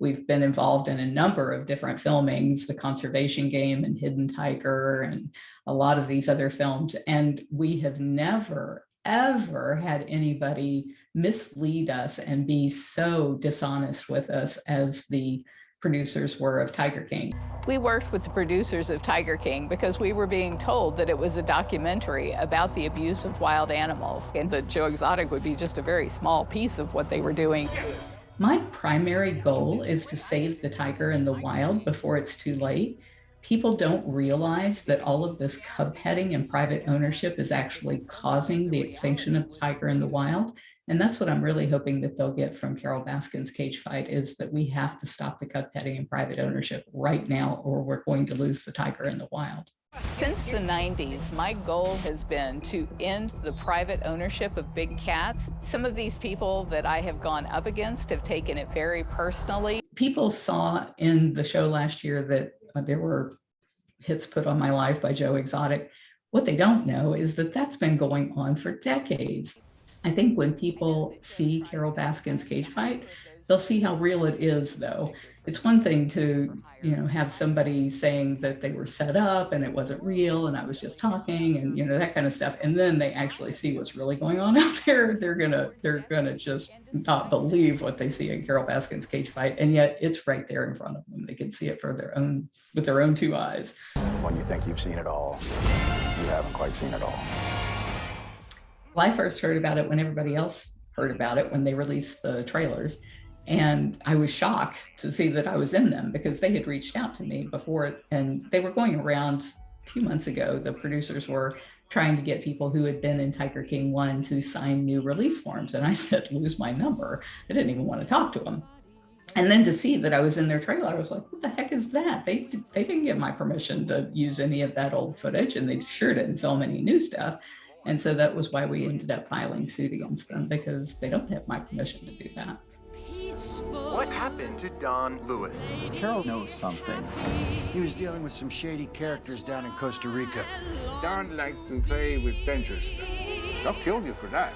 We've been involved in a number of different filmings, The Conservation Game and Hidden Tiger, and a lot of these other films. And we have never, ever had anybody mislead us and be so dishonest with us as the producers were of Tiger King. We worked with the producers of Tiger King because we were being told that it was a documentary about the abuse of wild animals, and that Joe Exotic would be just a very small piece of what they were doing. My primary goal is to save the tiger in the wild before it's too late. People don't realize that all of this cub petting and private ownership is actually causing the extinction of the tiger in the wild. And that's what I'm really hoping that they'll get from Carole Baskin's Cage Fight, is that we have to stop the cub petting and private ownership right now, or we're going to lose the tiger in the wild. Since the 90s, my goal has been to end the private ownership of big cats. Some of these people that I have gone up against have taken it very personally. People saw in the show last year that there were hits put on my life by Joe Exotic. What they don't know is that that's been going on for decades. I think when people see Carole Baskin's Cage Fight, they'll see how real it is, though. It's one thing to, have somebody saying that they were set up and it wasn't real and I was just talking and, that kind of stuff. And then they actually see what's really going on out there. They're gonna just not believe what they see in Carole Baskin's Cage Fight. And yet it's right there in front of them. They can see it with their own two eyes. When you think you've seen it all, you haven't quite seen it all. Well, I first heard about it when everybody else heard about it, when they released the trailers. And I was shocked to see that I was in them, because they had reached out to me before, and they were going around a few months ago. The producers were trying to get people who had been in Tiger King 1 to sign new release forms. And I said, lose my number. I didn't even want to talk to them. And then to see that I was in their trailer, I was like, what the heck is that? They didn't get my permission to use any of that old footage, and they sure didn't film any new stuff. And so that was why we ended up filing suit against them, because they don't have my permission to do that. What happened to Don Lewis? Carole knows something. He was dealing with some shady characters down in Costa Rica. Don liked to play with dangerous stuff. They'll kill you for that.